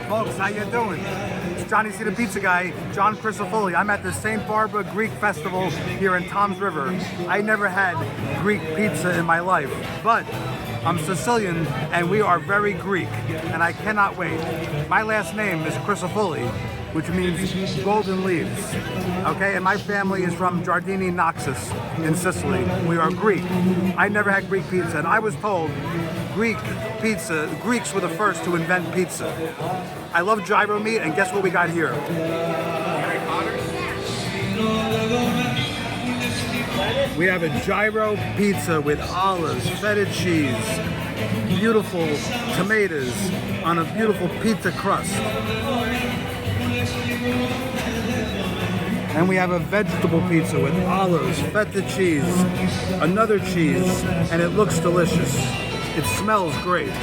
Folks, how you doing? It's Johnny C, the pizza guy, John Crisafulli. I'm at the St. Barbara Greek Festival here in Toms River. I never had Greek pizza in my life, but I'm Sicilian and we are very Greek, and I cannot wait. My last name is Crisafulli, which means golden leaves. Okay, and my family is from Guardini Naxos in Sicily. We are Greek. I never had Greek pizza, and I was told Greeks were the first to invent pizza. I love gyro meat, and guess what we got here? We have a gyro pizza with olives, feta cheese, beautiful tomatoes on a beautiful pizza crust. And we have a vegetable pizza with olives, feta cheese, another cheese, and it looks delicious. It smells great. Okay.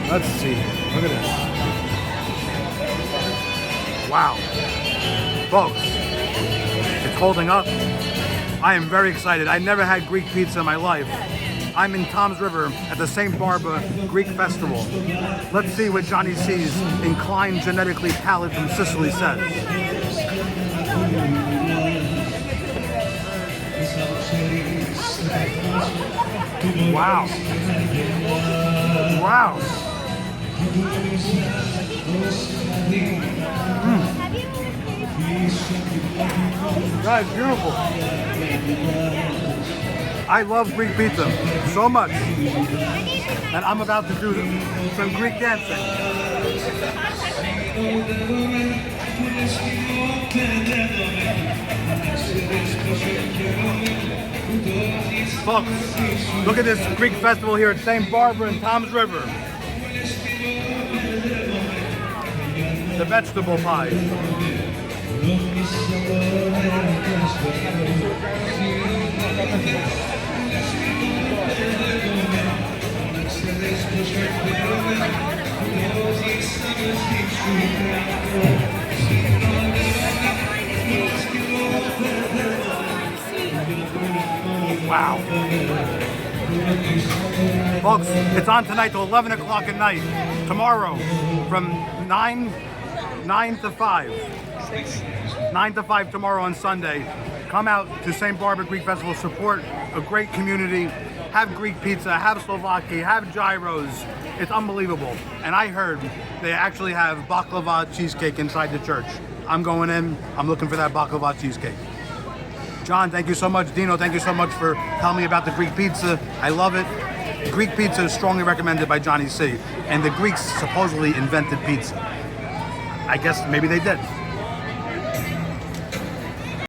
Let's see. Look at this. Wow. Folks, it's holding up. I am very excited. I never had Greek pizza in my life. I'm in Toms River at the St. Barbara Greek Festival. Let's see what Johnny C's inclined genetically palate from Sicily says. Wow. Wow. That is beautiful. I love Greek pizza so much, and I'm about to do some Greek dancing. Folks, look at this Greek festival here at St. Barbara in Toms River. The vegetable pie. Wow. Folks, it's on tonight till 11 o'clock at night. Tomorrow from 9 to 5. 9 to 5 tomorrow on Sunday. Come out to St. Barbara Greek Festival, support a great community, have Greek pizza, have Slovaki, have gyros. It's unbelievable. And I heard they actually have Baklava Cheesecake inside the church. I'm going in, I'm looking for that Baklava Cheesecake. John, thank you so much. Dino, thank you so much for telling me about the Greek pizza. I love it. Greek pizza is strongly recommended by Johnny C. And the Greeks supposedly invented pizza. I guess maybe they did.